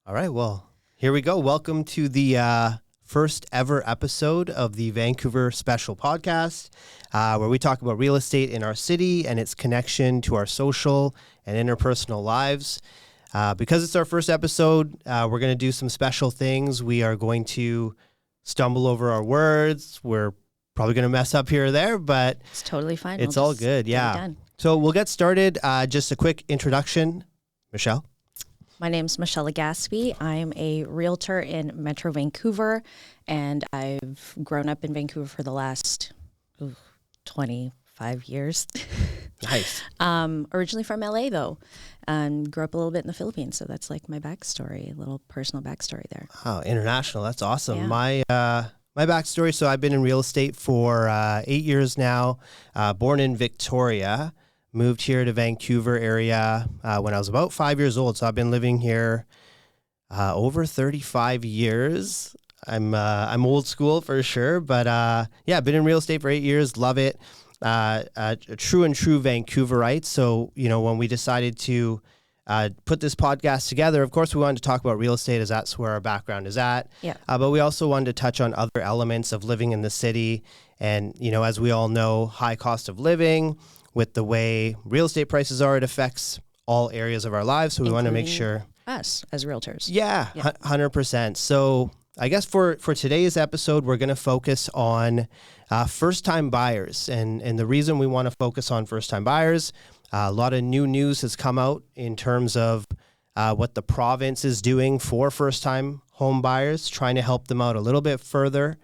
All right, well, here we go. Welcome to the first ever episode of the Vancouver Special Podcast, where we talk about real estate in our city and its connection to our social and interpersonal lives. Because it's our first episode, we're going to do some special things. We are going to stumble over our words. We're probably going to mess up here or there, but it's totally fine. It's all good. Yeah. So we'll get started. Just a quick introduction. Michelle. My name's Michelle Legaspi. I'm a realtor in Metro Vancouver, and I've grown up in Vancouver for the last 25 years. Nice. Originally from LA, though. Grew up a little bit in the Philippines, so that's like my backstory, a little personal backstory there. Oh, international. That's awesome. Yeah. My backstory, so I've been in real estate for 8 years now, born in Victoria. Moved here to Vancouver area when I was about 5 years old. So I've been living here over 35 years. I'm old school for sure, but I've been in real estate for 8 years. Love it. A true Vancouverite. So when we decided to put this podcast together, of course we wanted to talk about real estate as that's where our background is at. Yeah. But we also wanted to touch on other elements of living in the city, and as we all know, high cost of living. With the way real estate prices are, it affects all areas of our lives. So we want to make sure. Us as realtors. Yeah, 100%. So I guess for today's episode, we're going to focus on first-time buyers. And the reason we want to focus on first-time buyers, a lot of new news has come out in terms of what the province is doing for first-time home buyers, trying to help them out a little bit further.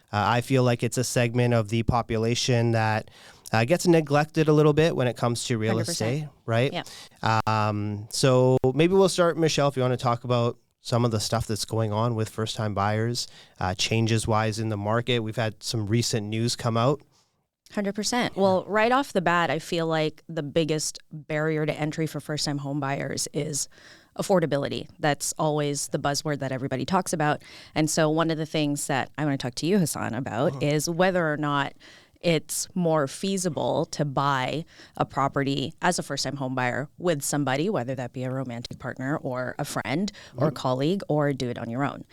I feel like it's a segment of the population that gets neglected a little bit when it comes to real 100%. estate, right? Yeah. So maybe we'll start, Michelle, if you want to talk about some of the stuff that's going on with first-time buyers, changes-wise in the market. We've had some recent news come out. 100%. Well, right off the bat, I feel like the biggest barrier to entry for first-time home buyers is affordability. That's always the buzzword that everybody talks about. And so one of the things that I want to talk to you, Hasan, about is whether or not it's more feasible to buy a property as a first-time home buyer with somebody, whether that be a romantic partner or a friend or a colleague, or do it on your own.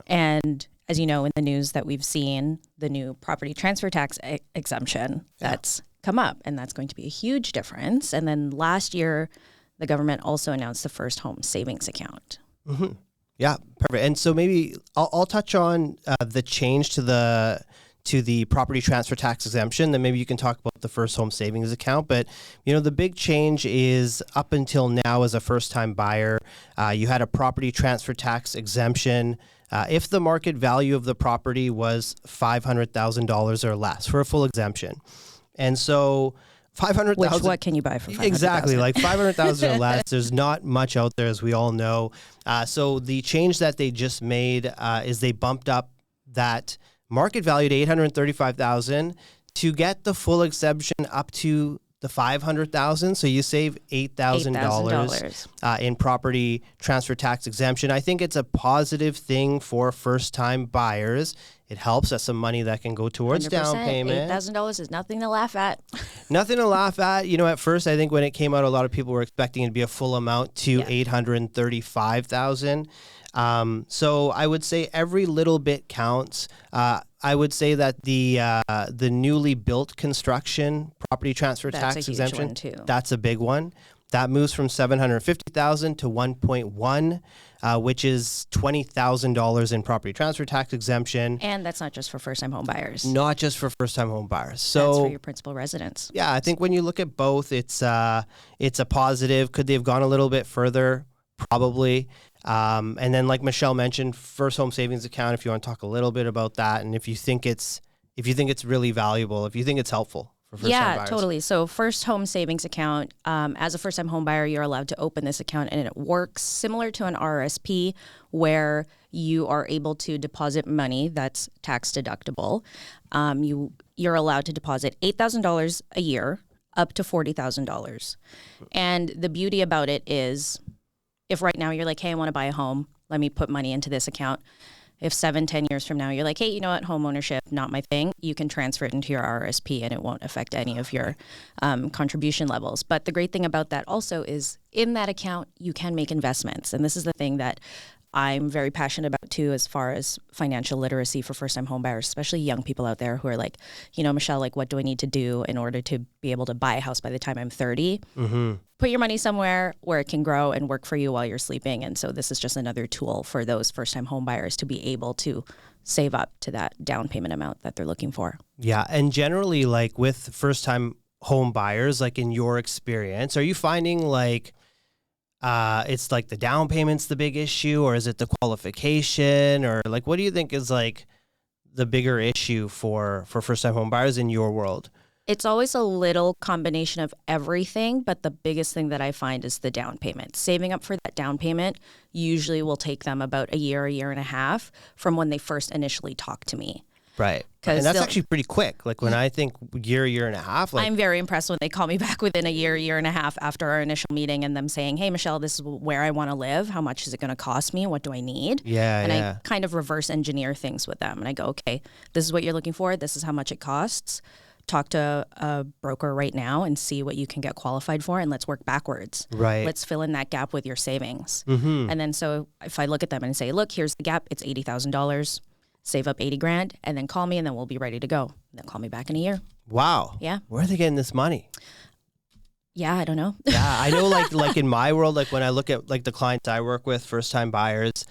And as you know, in the news that we've seen, the new property transfer tax exemption that's come up, and that's going to be a huge difference. And then last year, the government also announced the first home savings account. Mm-hmm. Yeah, perfect. And so maybe I'll touch on the change to the property transfer tax exemption, then maybe you can talk about the first home savings account. But, the big change is up until now as a first-time buyer, you had a property transfer tax exemption if the market value of the property was $500,000 or less for a full exemption. And so $500,000. Which, what can you buy for $500,000? Exactly, like $500,000 or less. There's not much out there, as we all know. So the change that they just made is they bumped up that market value to $835,000 to get the full exemption up to the $500,000. So you save $8,000 in property transfer tax exemption. I think it's a positive thing for first-time buyers. It helps. That's some money that can go towards 100%. down payment. $8,000 is nothing to laugh at. Nothing to laugh at. At first, I think when it came out, a lot of people were expecting it to be a full amount to $835,000. So I would say every little bit counts. I would say that the newly built construction property transfer tax exemption, one too. That's a big one. That moves from $750,000 to $1.1, which is $20,000 in property transfer tax exemption. And that's not just for first-time home buyers. Not just for first-time home buyers. So that's for your principal residence. Yeah, I think when you look at both, it's a positive. Could they have gone a little bit further? Probably. And then, like Michelle mentioned, first home savings account. If you want to talk a little bit about that, and if you think it's really valuable, if you think it's helpful. Yeah, totally. So first home savings account, as a first-time home buyer, you're allowed to open this account, and it works similar to an RRSP where you are able to deposit money that's tax deductible. You're allowed to deposit $8,000 a year up to $40,000. And the beauty about it is if right now you're like, hey, I want to buy a home, let me put money into this account. If 7-10 years from now, you're like, hey, you know what, home ownership, not my thing, you can transfer it into your RRSP and it won't affect any of your contribution levels. But the great thing about that also is in that account, you can make investments. And this is the thing that I'm very passionate about too, as far as financial literacy for first-time homebuyers, especially young people out there who are like, Michelle, like, what do I need to do in order to be able to buy a house by the time I'm 30? Mm-hmm. Put your money somewhere where it can grow and work for you while you're sleeping. And so this is just another tool for those first-time homebuyers to be able to save up to that down payment amount that they're looking for. Yeah. And generally, like with first-time home buyers, like in your experience, are you finding like it's like the down payment's the big issue, or is it the qualification, or like what do you think is like the bigger issue for first-time home buyers in your world? It's always a little combination of everything, but the biggest thing that I find is the down payment. Saving up for that down payment usually will take them about a year and a half from when they first initially talk to me. Right. And that's actually pretty quick. Like when I think year and a half. Like, I'm very impressed when they call me back within a year and a half after our initial meeting and them saying, hey, Michelle, this is where I want to live. How much is it going to cost me? What do I need? And I kind of reverse engineer things with them. And I go, okay, this is what you're looking for. This is how much it costs. Talk to a broker right now and see what you can get qualified for, and let's work backwards. Right. Let's fill in that gap with your savings. Mm-hmm. And then so if I look at them and say, look, here's the gap. It's $80,000. Save up $80,000 and then call me, and then we'll be ready to go. Then call me back in a year. Wow. Yeah. Where are they getting this money? Yeah, I don't know. Yeah, I know like in my world, like when I look at like the clients I work with, first-time buyers,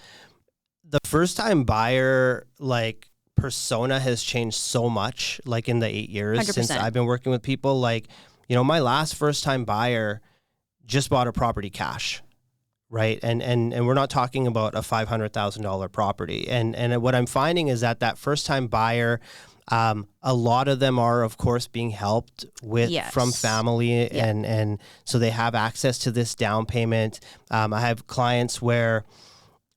the first-time buyer like persona has changed so much like in the 8 years 100%. Since I've been working with people. Like, my last first-time buyer just bought a property cash. Right. And we're not talking about a $500,000 property. And what I'm finding is that first-time buyer, a lot of them are, of course, being helped with from family. Yeah. And so they have access to this down payment. I have clients where,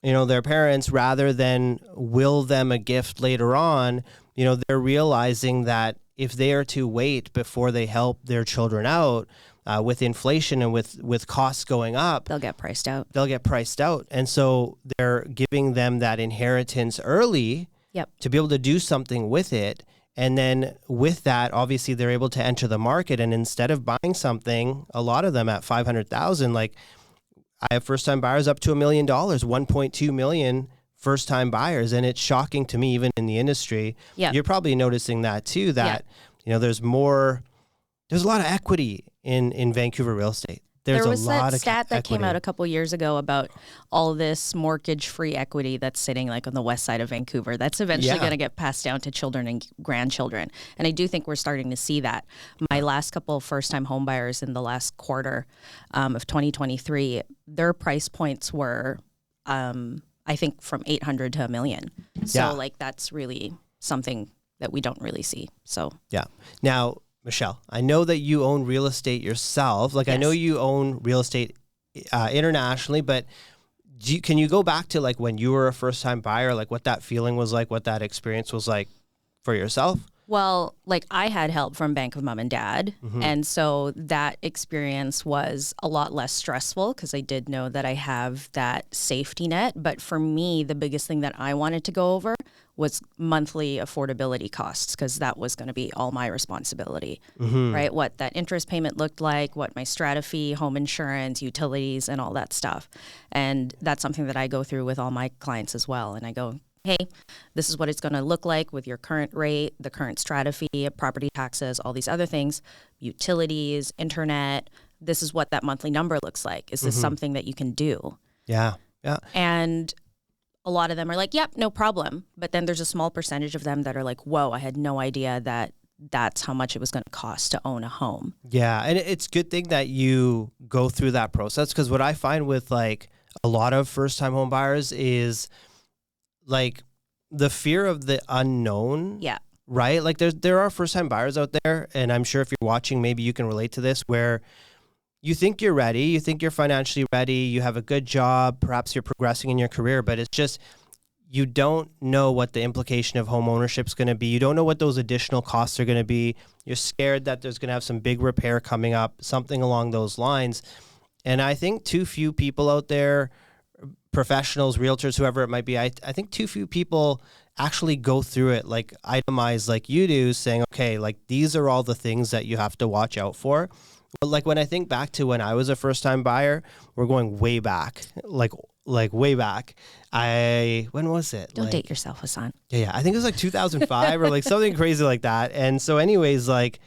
their parents, rather than will them a gift later on, they're realizing that if they are to wait before they help their children out, with inflation and with costs going up, They'll get priced out. And so they're giving them that inheritance early to be able to do something with it. And then with that, obviously they're able to enter the market. And instead of buying something, a lot of them at $500,000, like I have first-time buyers up to $1 million, 1.2 million first-time buyers. And it's shocking to me, even in the industry. Yeah. You're probably noticing that too, that, there's a lot of equity in Vancouver real estate. There was that stat that came out a couple years ago about all this mortgage-free equity that's sitting like on the west side of Vancouver. That's eventually going to get passed down to children and grandchildren. And I do think we're starting to see that. My last couple of first-time home buyers in the last quarter of 2023, their price points were, I think, from $800,000 to $1 million. So like that's really something that we don't really see. So Now, Michelle, I know that you own real estate yourself. Like, I know you own real estate internationally, but can you go back to like when you were a first-time buyer, like what that feeling was like, what that experience was like for yourself? Well, like I had help from Bank of Mom and Dad. Mm-hmm. And so that experience was a lot less stressful because I did know that I have that safety net. But for me, the biggest thing that I wanted to go over was monthly affordability costs, because that was going to be all my responsibility, right? What that interest payment looked like, what my strata fee, home insurance, utilities, and all that stuff. And that's something that I go through with all my clients as well. And I go, hey, this is what it's going to look like with your current rate, the current strata fee, property taxes, all these other things, utilities, internet. This is what that monthly number looks like. Is this something that you can do? Yeah. And a lot of them are like, yep, no problem. But then there's a small percentage of them that are like, whoa, I had no idea that that's how much it was going to cost to own a home. Yeah. And it's a good thing that you go through that process, because what I find with like a lot of first-time home buyers is like the fear of the unknown. Yeah. Right? Like there are first-time buyers out there, and I'm sure if you're watching, maybe you can relate to this, where you think you're ready, you think you're financially ready, you have a good job, perhaps you're progressing in your career, but it's just you don't know what the implication of home ownership is going to be. You don't know what those additional costs are going to be. You're scared that there's going to have some big repair coming up, something along those lines. And I think too few people out there, professionals, realtors, whoever it might be, I think too few people actually go through it, like itemize like you do, saying, okay, like these are all the things that you have to watch out for. But like when I think back to when I was a first-time buyer, we're going way back, like like way back. When was it? Don't date yourself, Hasan. Yeah. I think it was like 2005 or like something crazy like that. And so anyways, like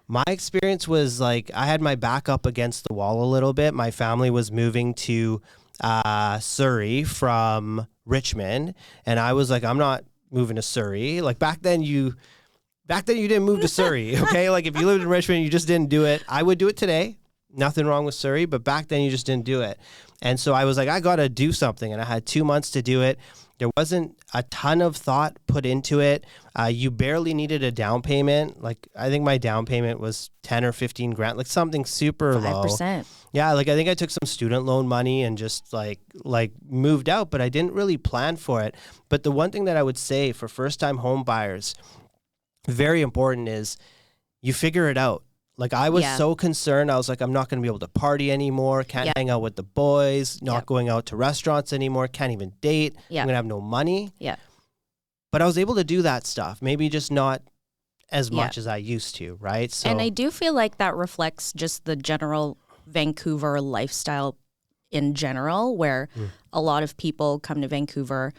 my experience was like I had my back up against the wall a little bit. My family was moving to Surrey from Richmond. And I was like, I'm not moving to Surrey. Like back then you didn't move to Surrey. Okay. Like if you lived in Richmond, you just didn't do it. I would do it today. Nothing wrong with Surrey, but back then you just didn't do it. And so I was like, I got to do something. And I had 2 months to do it. There wasn't a ton of thought put into it. You barely needed a down payment. Like I think my down payment was 10 or 15 grand, like something super 5%. low. Yeah. Like I think I took some student loan money and just like moved out, but I didn't really plan for it. But the one thing that I would say for first time home buyers, very important, is you figure it out. Like I was so concerned. I was like, I'm not going to be able to party anymore. Can't hang out with the boys, not going out to restaurants anymore. Can't even date. I'm going to have no money. Yeah. But I was able to do that stuff. Maybe just not as much as I used to. Right. So, and I do feel like that reflects just the general Vancouver lifestyle in general, where a lot of people come to Vancouver.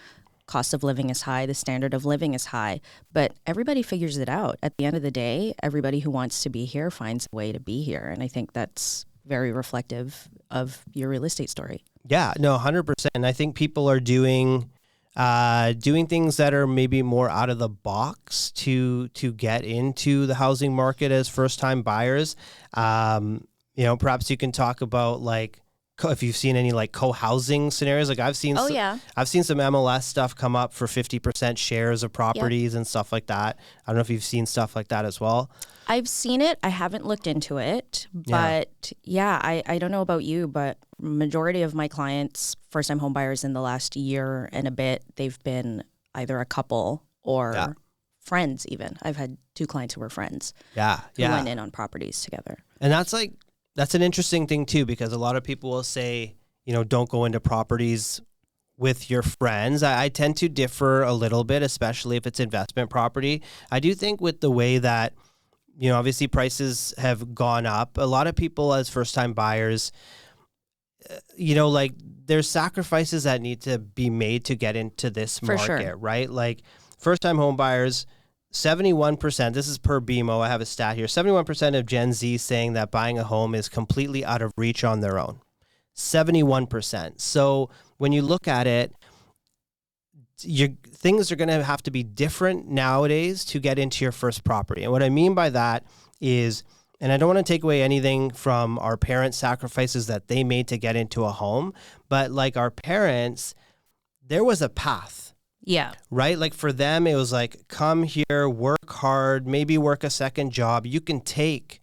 Cost of living is high, the standard of living is high, but everybody figures it out. At the end of the day, everybody who wants to be here finds a way to be here. And I think that's very reflective of your real estate story. Yeah, no, 100%. And I think people are doing things that are maybe more out of the box to get into the housing market as first-time buyers. Perhaps you can talk about like, if you've seen any like co-housing scenarios, like I've seen some MLS stuff come up for 50% shares of properties and stuff like that. I don't know if you've seen stuff like that as well. I've seen it. I haven't looked into it, but I don't know about you, but majority of my clients, first time home buyers in the last year and a bit, they've been either a couple or friends even. I've had 2 clients who were friends who went in on properties together. And that's an interesting thing too, because a lot of people will say, don't go into properties with your friends. I tend to differ a little bit, especially if it's investment property. I do think with the way that, obviously prices have gone up, a lot of people as first-time buyers, like there's sacrifices that need to be made to get into this market, right? Like first-time home buyers, 71%, this is per BMO, I have a stat here, 71% of Gen Z saying that buying a home is completely out of reach on their own. 71%. So when you look at it, things are going to have to be different nowadays to get into your first property. And what I mean by that is, and I don't want to take away anything from our parents' sacrifices that they made to get into a home, but like our parents, there was a path. Yeah. Right? Like for them, it was like, come here, work hard, maybe work a second job. You can take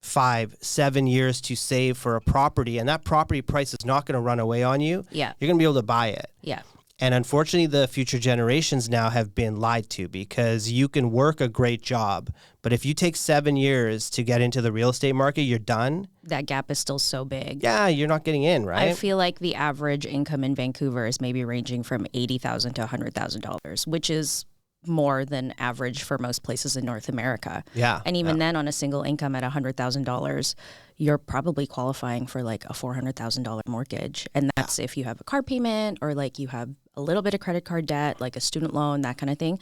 5-7 years to save for a property, and that property price is not going to run away on you. Yeah. You're going to be able to buy it. Yeah. And unfortunately, the future generations now have been lied to, because you can work a great job, but if you take 7 years to get into the real estate market, you're done. That gap is still so big. Yeah, you're not getting in, right? I feel like the average income in Vancouver is maybe ranging from $80,000 to $100,000, which is more than average for most places in North America. Yeah. And even then, on a single income at $100,000, you're probably qualifying for like a $400,000 mortgage. And that's if you have a car payment or like you have a little bit of credit card debt, like a student loan, that kind of thing.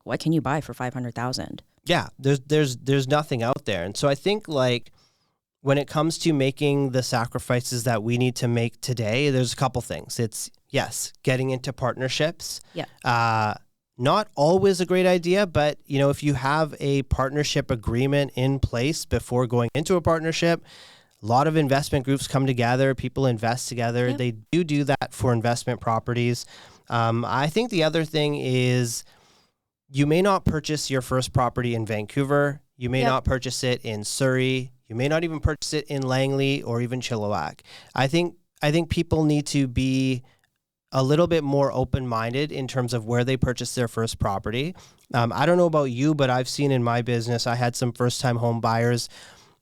What can you buy for $500,000? Yeah, there's nothing out there. And so I think like when it comes to making the sacrifices that we need to make today, there's a couple things. It's getting into partnerships. Yeah. Not always a great idea, but if you have a partnership agreement in place before going into a partnership, a lot of investment groups come together, people invest together. Yep. They do that for investment properties. I think the other thing is you may not purchase your first property in Vancouver. You may not purchase it in Surrey. You may not even purchase it in Langley or even Chilliwack. I think people need to be a little bit more open-minded in terms of where they purchase their first property. I don't know about you, but I've seen in my business, I had some first-time home buyers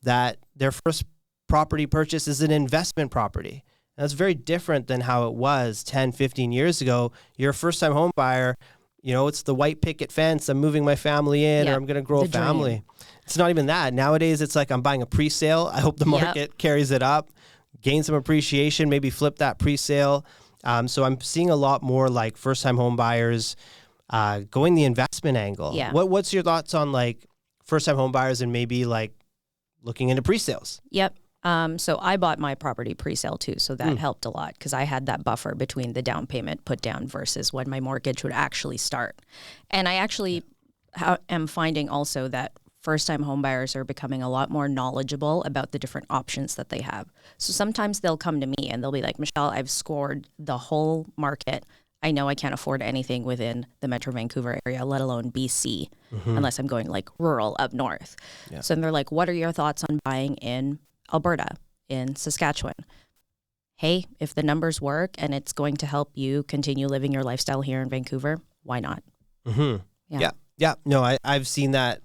that their first property purchase is an investment property. And that's very different than how it was 10, 15 years ago. You're a first-time home buyer, it's the white picket fence, I'm moving my family in, or I'm going to grow a family. Dream. It's not even that. Nowadays, it's like I'm buying a pre-sale. I hope the market carries it up, gain some appreciation, maybe flip that pre-sale. So I'm seeing a lot more like first-time home buyers going the investment angle. Yeah. What's your thoughts on like first-time home buyers and maybe like looking into pre-sales? Yep. So I bought my property pre-sale too, so that helped a lot because I had that buffer between the down payment put down versus when my mortgage would actually start. And I actually am finding also that first-time home buyers are becoming a lot more knowledgeable about the different options that they have. So sometimes they'll come to me and they'll be like, Michelle, I've scored the whole market. I know I can't afford anything within the Metro Vancouver area, let alone BC, unless I'm going like rural up north. Yeah. So they're like, what are your thoughts on buying in Alberta, in Saskatchewan? Hey, if the numbers work and it's going to help you continue living your lifestyle here in Vancouver, why not? Yeah. No, I've seen that.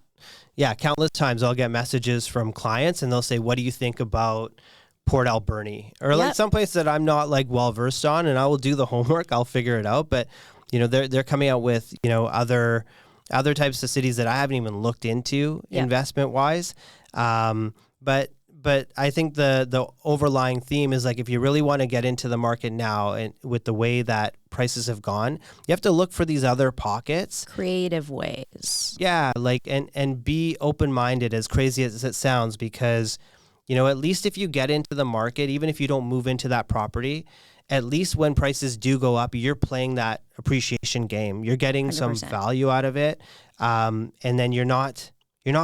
Yeah, countless times I'll get messages from clients and they'll say, what do you think about Port Alberni? Or like some place that I'm not like well versed on, and I will do the homework, I'll figure it out. But you know, they're coming out with, you know, other types of cities that I haven't even looked into investment wise. But I think the overlying theme is like, if you really want to get into the market now and with the way that prices have gone, you have to look for these other pockets. Creative ways. Yeah, like and be open-minded, as crazy as it sounds, because, you know, at least if you get into the market, even if you don't move into that property, at least when prices do go up, you're playing that appreciation game. You're getting 100%. Some value out of it. And then you're not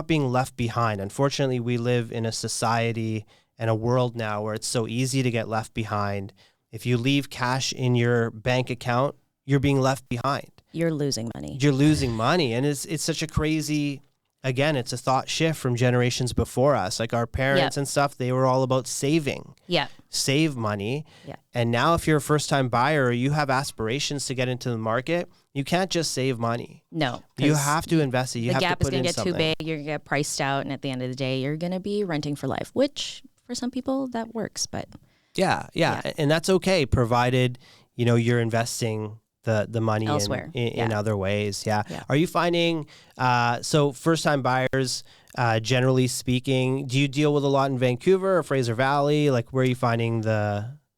being left behind. Unfortunately, we live in a society and a world now where it's so easy to get left behind. If you leave cash in your bank account, you're being left behind. You're losing money. You're losing money. And it's such a crazy, again, it's a thought shift from generations before us. Like our parents and stuff, they were all about saving. Yeah. Save money. Yeah. And now if you're a first-time buyer or you have aspirations to get into the market, you can't just save money. No. You have to invest it. You have to put in something. The gap is going to get too big. You're going to get priced out. And at the end of the day, you're going to be renting for life, which for some people that works. But yeah. And that's okay, provided, you know, you're investing the money elsewhere in other ways. Yeah. Are you finding, so first-time buyers, generally speaking, do you deal with a lot in Vancouver or Fraser Valley? Like, where are you finding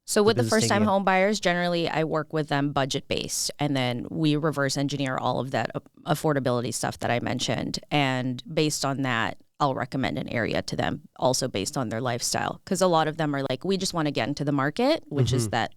So with the first-time home buyers, generally I work with them budget-based, and then we reverse engineer all of that affordability stuff that I mentioned. And based on that, I'll recommend an area to them, also based on their lifestyle. Because a lot of them are like, we just want to get into the market, which is that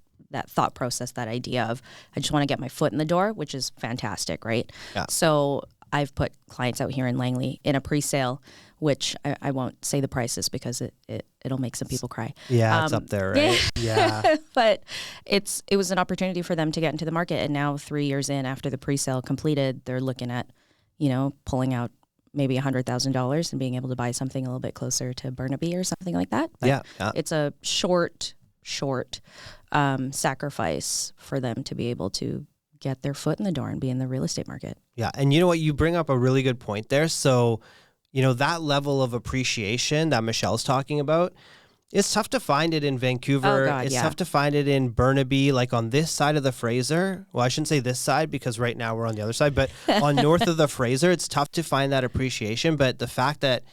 thought process, that idea of, I just want to get my foot in the door, which is fantastic, right? Yeah. So I've put clients out here in Langley in a pre-sale, which I won't say the prices because it'll make some people cry. Yeah, it's up there, right? Yeah. But it was an opportunity for them to get into the market. And now 3 years in after the pre-sale completed, they're looking at, you know, pulling out maybe $100,000 and being able to buy something a little bit closer to Burnaby or something like that. But it's a short sacrifice for them to be able to get their foot in the door and be in the real estate market. Yeah. And you know what? You bring up a really good point there. So, you know, that level of appreciation that Michelle's talking about, it's tough to find it in Vancouver. It's tough to find it in Burnaby, like on this side of the Fraser. Well, I shouldn't say this side because right now we're on the other side, but on north of the Fraser, it's tough to find that appreciation. But the fact that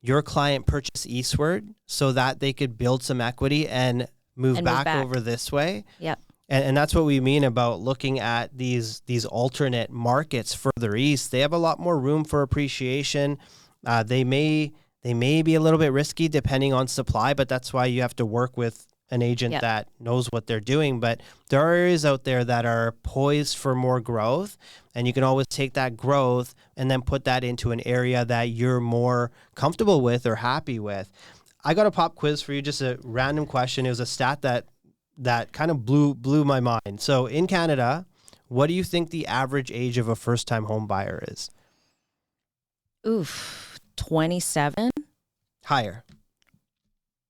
your client purchased eastward so that they could build some equity and move back over this way. Yep. And that's what we mean about looking at these alternate markets further east. They have a lot more room for appreciation. They may be a little bit risky depending on supply, but that's why you have to work with an agent that knows what they're doing. But there are areas out there that are poised for more growth, and you can always take that growth and then put that into an area that you're more comfortable with or happy with. I got a pop quiz for you, just a random question. It was a stat that kind of blew my mind. So in Canada, what do you think the average age of a first-time home buyer is? 27? Higher.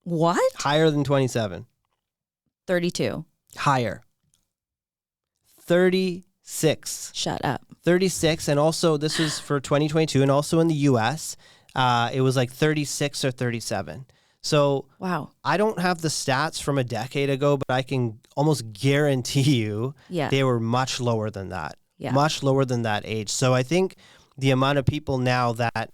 What? Higher than 27. 32. Higher. 36. Shut up. 36, and also this was for 2022, and also in the U.S., it was like 36 or 37. So wow, I don't have the stats from a decade ago, but I can almost guarantee you they were much lower than that. Yeah. Much lower than that age. So I think the amount of people now that,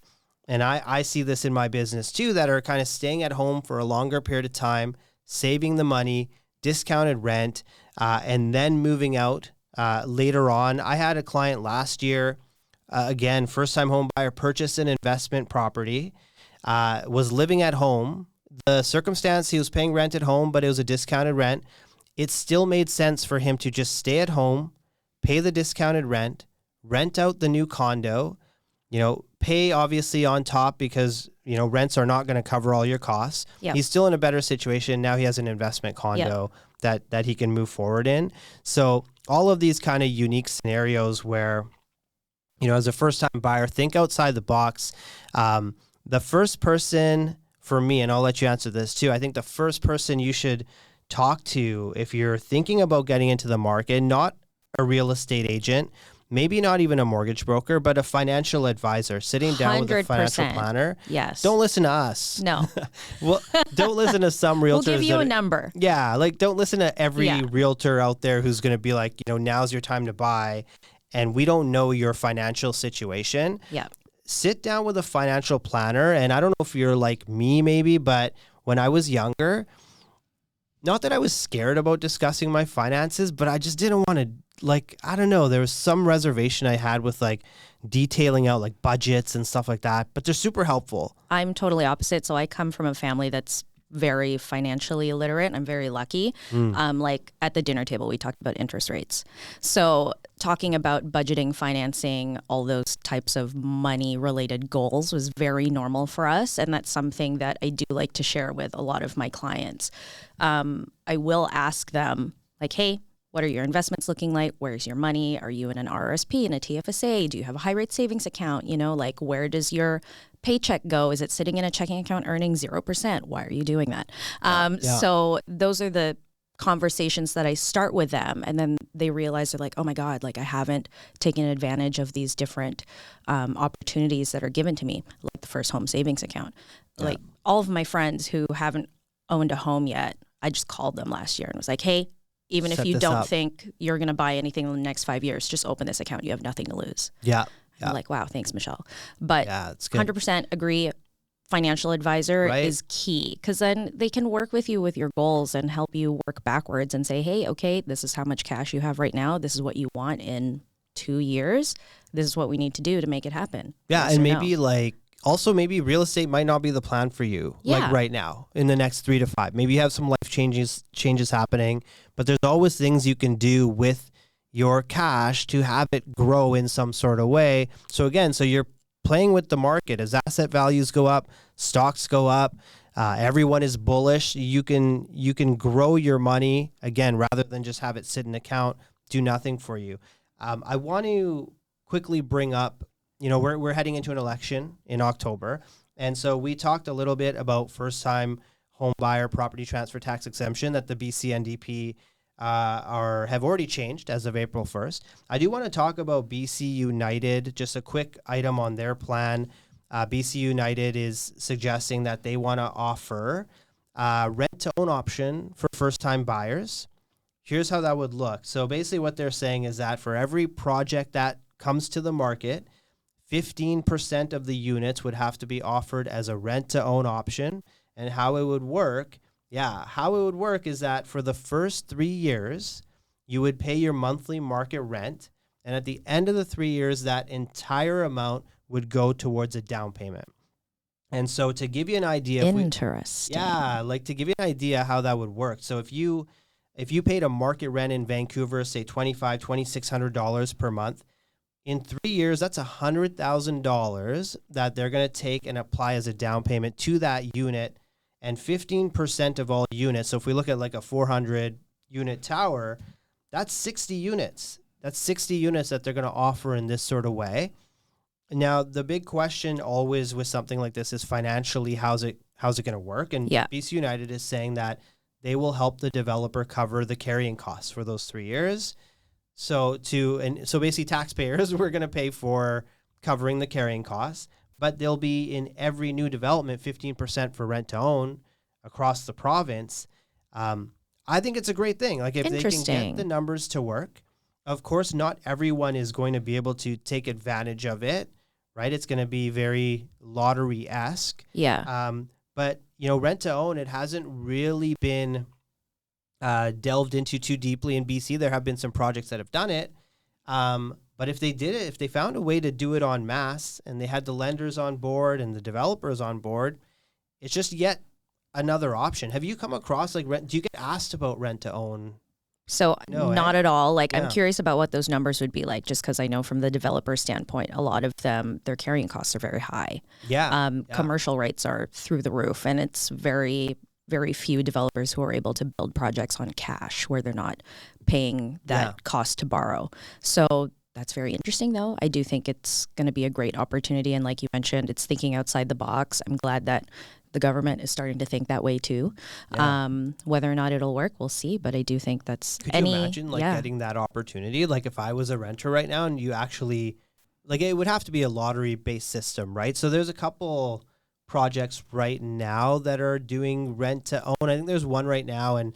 and I see this in my business too, that are kind of staying at home for a longer period of time, saving the money, discounted rent, and then moving out later on. I had a client last year, again, first-time home buyer, purchased an investment property, was living at home. The circumstance, he was paying rent at home, but it was a discounted rent. It still made sense for him to just stay at home, pay the discounted rent out the new condo, pay obviously on top because, rents are not going to cover all your costs. Yep. He's still in a better situation. Now he has an investment condo that he can move forward in. So all of these kind of unique scenarios where, as a first-time buyer, think outside the box. The first person for me, and I'll let you answer this too, I think the first person you should talk to if you're thinking about getting into the market, not a real estate agent, maybe not even a mortgage broker, but a financial advisor, sitting down with a financial 100%. planner. Yes. Don't listen to us. No. Well, don't listen to some realtors. We'll give you a number. Yeah. Don't listen to every realtor out there who's going to be like, now's your time to buy. And we don't know your financial situation. Yeah. Sit down with a financial planner. And I don't know if you're like me, maybe, but when I was younger, not that I was scared about discussing my finances, but I just didn't want to, I don't know, there was some reservation I had with detailing out budgets and stuff like that, but they're super helpful. I'm totally opposite. So I come from a family that's very financially illiterate. I'm very lucky. At the dinner table, we talked about interest rates. So talking about budgeting, financing, all those types of money related goals was very normal for us. And that's something that I do like to share with a lot of my clients. I will ask them hey, what are your investments looking like? Where's your money? Are you in an RRSP, in a TFSA? Do you have a high rate savings account? Where does your paycheck go? Is it sitting in a checking account earning 0%? Why are you doing that? So those are the conversations that I start with them. And then they realize they're like, oh my God, I haven't taken advantage of these different opportunities that are given to me, like the first home savings account. All of my friends who haven't owned a home yet, I just called them last year and was like, hey, even if you don't think you're going to buy anything in the next 5 years, just open this account. You have nothing to lose. Yeah. I'm like, wow, thanks, Michelle. But 100% agree. Financial advisor is key, because then they can work with you with your goals and help you work backwards and say, hey, okay, this is how much cash you have right now. This is what you want in 2 years. This is what we need to do to make it happen. Yeah. Yes, and maybe also maybe real estate might not be the plan for you right now in the next 3 to 5. Maybe you have some life changes happening, but there's always things you can do with your cash to have it grow in some sort of way. So you're playing with the market. As asset values go up, stocks go up, everyone is bullish. You can grow your money again, rather than just have it sit in an account, do nothing for you. I want to quickly bring up, we're heading into an election in October. And so we talked a little bit about first-time home buyer property transfer tax exemption that the BC NDP have already changed as of April 1st. I do want to talk about BC United, just a quick item on their plan. BC United is suggesting that they want to offer a rent-to-own option for first-time buyers. Here's how that would look. So basically what they're saying is that for every project that comes to the market, 15% of the units would have to be offered as a rent-to-own option. And how it would work is that for the first 3 years, you would pay your monthly market rent. And at the end of the 3 years, that entire amount would go towards a down payment. And so to give you an idea, interesting. To give you an idea how that would work. So if you paid a market rent in Vancouver, say $2,600 per month, in 3 years, that's $100,000 that they're going to take and apply as a down payment to that unit. And 15% of all units, so if we look at a 400 unit tower, that's 60 units. That's 60 units that they're going to offer in this sort of way. Now, the big question always with something like this is financially, how's it going to work? And BC United is saying that they will help the developer cover the carrying costs for those 3 years. So basically taxpayers, we're going to pay for covering the carrying costs, but there'll be in every new development 15% for rent to own across the province. I think it's a great thing. If they can get the numbers to work, of course, not everyone is going to be able to take advantage of it, right? It's going to be very lottery-esque. Yeah. But rent to own, it hasn't really been delved into too deeply in BC. There have been some projects that have done it. But if they did it, if they found a way to do it en masse and they had the lenders on board and the developers on board, it's just yet another option. Have you come across like rent? Do you get asked about rent to own? So No, not at all. Like Yeah. I'm curious about what those numbers would be like, just because I know from the developer standpoint, a lot of them, their carrying costs are very high. Yeah. Commercial rates are through the roof, and it's very, very few developers who are able to build projects on cash where they're not paying that cost to borrow. So that's very interesting, though. I do think it's going to be a great opportunity. And like you mentioned, it's thinking outside the box. I'm glad that the government is starting to think that way, too. Yeah. Whether or not it'll work, we'll see. But I do think that's Could you imagine getting that opportunity? Like if I was a renter right now and you actually, like it would have to be a lottery based system, right? So there's a couple projects right now that are doing rent to own. I think there's one right now, and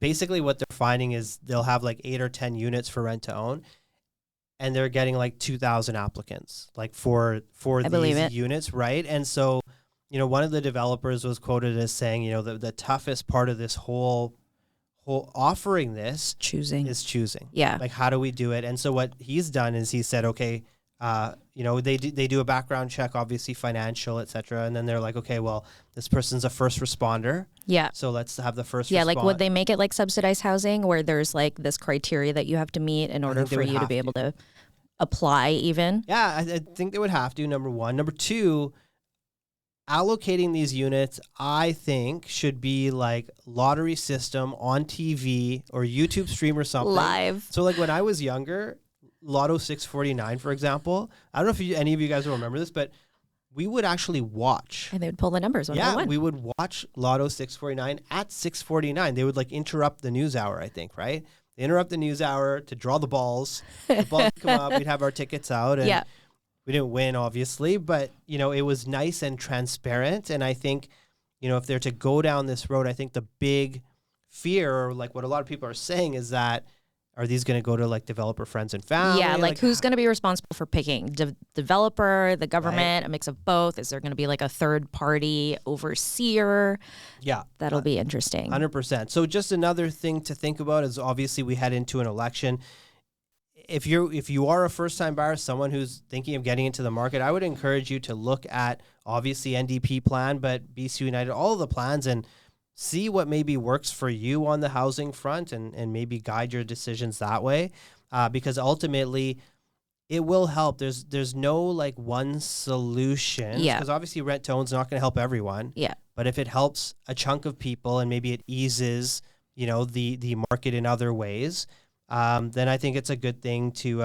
basically what they're finding is they'll have like 8 or 10 units for rent to own, and they're getting like 2,000 applicants like for these units, right? And so, one of the developers was quoted as saying, the toughest part of this whole offering this is choosing. Yeah. Like, how do we do it? And so what he's done is he said, okay, they do a background check, obviously financial, et cetera. And then they're like, okay, well, this person's a first responder. Yeah. So let's have the first Yeah, like would they make it like subsidized housing where there's like this criteria that you have to meet in order for you to be able to apply even? Yeah, I think they would have to, number one. Number two, allocating these units, I think, should be like lottery system on TV or YouTube stream or something. Live. So like when I was younger, Lotto 649, for example, I don't know if any of you guys will remember this, but we would actually watch. And they would pull the numbers one by one. We would watch Lotto 649 at 649. They would like interrupt the news hour, I think, right? They interrupt the news hour to draw the balls. The balls would come up. We'd have our tickets out. And we didn't win, obviously, but, it was nice and transparent. And I think, if they're to go down this road, I think the big fear, or like what a lot of people are saying, is that are these going to go to like developer friends and family? Yeah, like who's going to be responsible for picking? Developer, the government, a mix of both? Is there going to be like a third party overseer? Yeah. That'll be interesting. 100%. So just another thing to think about is obviously we head into an election. If you are a first-time buyer, someone who's thinking of getting into the market, I would encourage you to look at obviously NDP plan, but BC United, all of the plans, and see what maybe works for you on the housing front and maybe guide your decisions that way, because ultimately it will help. There's no like one solution, because obviously rent to own is not going to help everyone. Yeah. But if it helps a chunk of people and maybe it eases, the market in other ways, then I think it's a good thing to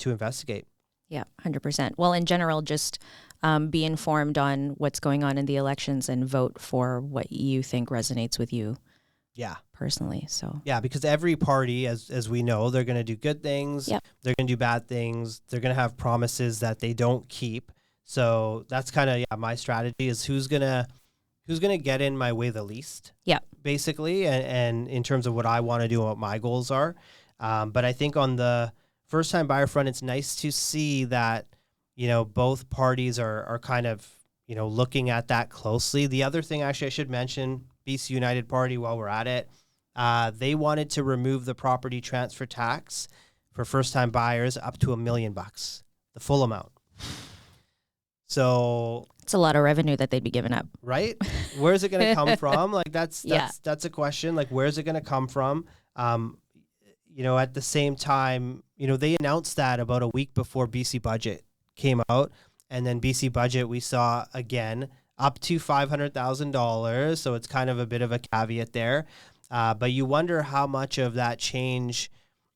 investigate. Yeah, 100%. Well, in general, just be informed on what's going on in the elections and vote for what you think resonates with you. Yeah. Personally. So yeah, because every party, as we know, they're going to do good things. Yep. They're going to do bad things. They're going to have promises that they don't keep. So that's kind of my strategy is who's gonna get in my way the least. Yeah. Basically, and in terms of what I want to do and what my goals are. But I think on the first time buyer front, it's nice to see that both parties are kind of looking at that closely. The other thing actually I should mention, BC United Party, while we're at it, they wanted to remove the property transfer tax for first time buyers up to $1 million, the full amount. So it's a lot of revenue that they'd be giving up, right? Where's it going to come from? Like that's a question. Like where's it going to come from? At the same time, they announced that about a week before BC budget came out, and then BC budget we saw again up to $500,000. So it's kind of a bit of a caveat there. But you wonder how much of that change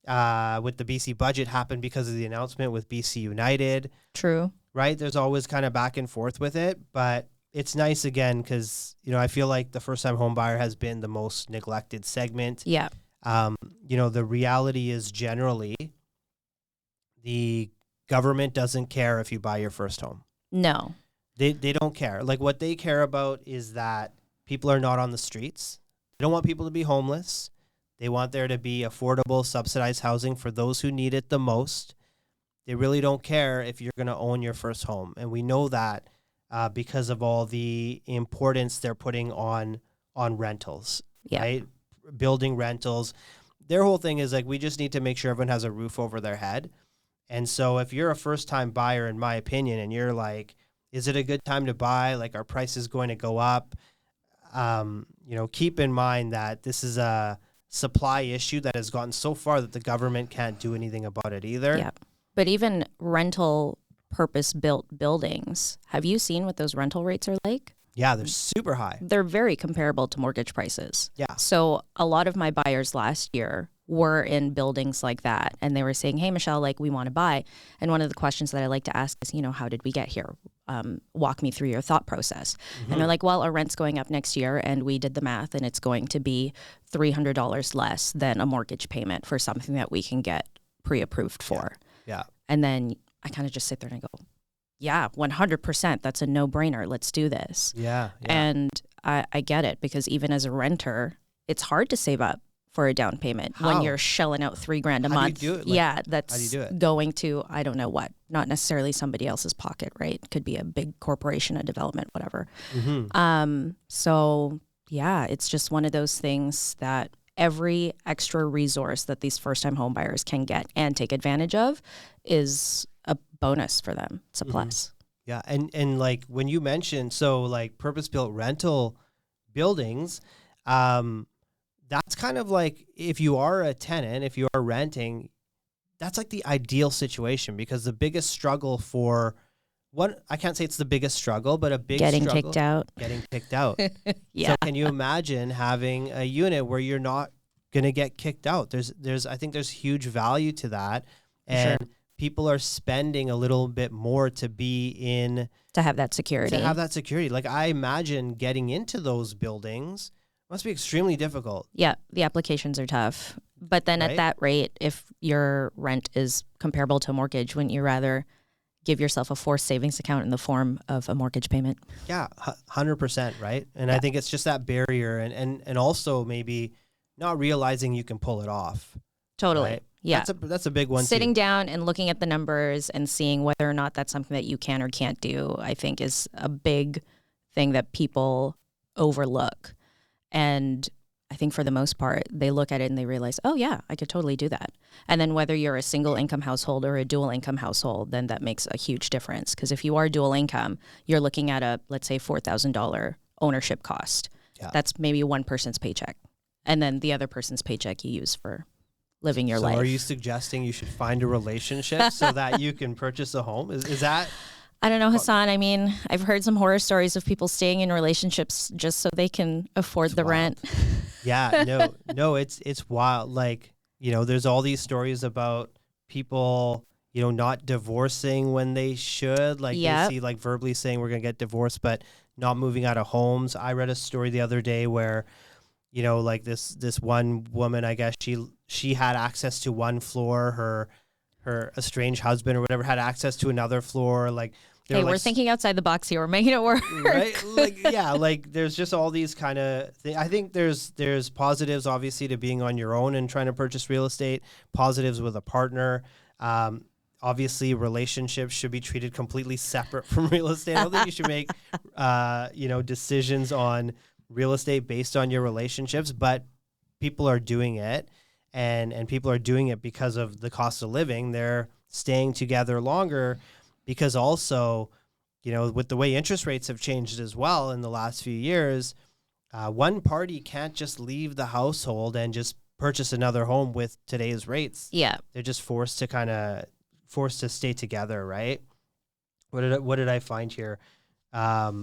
with the BC budget happened because of the announcement with BC United. True. Right? There's always kind of back and forth with it, but it's nice again because, I feel like the first-time home buyer has been the most neglected segment. Yeah. The reality is generally the government doesn't care if you buy your first home. No. They don't care. Like what they care about is that people are not on the streets. They don't want people to be homeless. They want there to be affordable, subsidized housing for those who need it the most. They really don't care if you're going to own your first home. And we know that because of all the importance they're putting on rentals, right? building rentals. Their whole thing is like, we just need to make sure everyone has a roof over their head. And so if you're a first time buyer, in my opinion, and you're like, is it a good time to buy? Like, our price is going to go up. Keep in mind that this is a supply issue that has gotten so far that the government can't do anything about it either. Yeah. But even rental purpose-built buildings, have you seen what those rental rates are like? Yeah, they're super high. They're very comparable to mortgage prices. Yeah. So a lot of my buyers last year were in buildings like that, and they were saying, hey, Michelle, like, we want to buy. And one of the questions that I like to ask is, how did we get here? Walk me through your thought process. And they're like, well, our rent's going up next year, and we did the math, and it's going to be $300 less than a mortgage payment for something that we can get pre-approved for. Yeah. And then I kind of just sit there and I go, yeah, 100%. That's a no-brainer. Let's do this. Yeah. And I get it, because even as a renter, it's hard to save up for a down payment when you're shelling out $3,000 a month. How do you do it? Yeah, that's how do you do it? going to, I don't know what, not necessarily somebody else's pocket, right? Could be a big corporation, a development, whatever. So yeah, it's just one of those things that every extra resource that these first-time home buyers can get and take advantage of is a bonus for them. It's a plus. Yeah, and like when you mentioned, so like purpose-built rental buildings, that's kind of like, if you are a tenant, if you are renting, that's like the ideal situation, because the biggest struggle for one, I can't say it's the biggest struggle, but a big Getting struggle, kicked out. Yeah. So can you imagine having a unit where you're not going to get kicked out? I think there's huge value to that. And people are spending a little bit more to have that security. Like, I imagine getting into those buildings must be extremely difficult. Yeah, the applications are tough. But then at that rate, if your rent is comparable to a mortgage, wouldn't you rather give yourself a forced savings account in the form of a mortgage payment? Yeah, 100%, right? And I think it's just that barrier, and also maybe not realizing you can pull it off. Totally. Right? Yeah. That's a big one. Sitting too. down and looking at the numbers and seeing whether or not that's something that you can or can't do, I think is a big thing that people overlook. And I think for the most part, they look at it and they realize, oh yeah, I could totally do that. And then whether you're a single income household or a dual income household, then that makes a huge difference. Because if you are dual income, you're looking at let's say $4,000 ownership cost. Yeah. That's maybe one person's paycheck. And then the other person's paycheck you use for living your life. So are you suggesting you should find a relationship so that you can purchase a home? Is that... I don't know, Hasan. I mean, I've heard some horror stories of people staying in relationships just so they can afford the rent. Yeah, no, it's wild. Like, there's all these stories about people, not divorcing when they should. Like, they see, like, verbally saying we're going to get divorced, but not moving out of homes. I read a story the other day where, like this one woman, I guess she had access to one floor. Her estranged husband or whatever had access to another floor. Like, hey, we're thinking outside the box here. We're making it work. Right? Like there's just all these kind of things. I think there's positives, obviously, to being on your own and trying to purchase real estate, positives with a partner. Obviously, relationships should be treated completely separate from real estate. I don't think you should make, decisions on real estate based on your relationships, but people are doing it, and people are doing it because of the cost of living. They're staying together longer. Because also, with the way interest rates have changed as well in the last few years, one party can't just leave the household and just purchase another home with today's rates. Yeah. They're just forced to stay together, right? What did I find here? A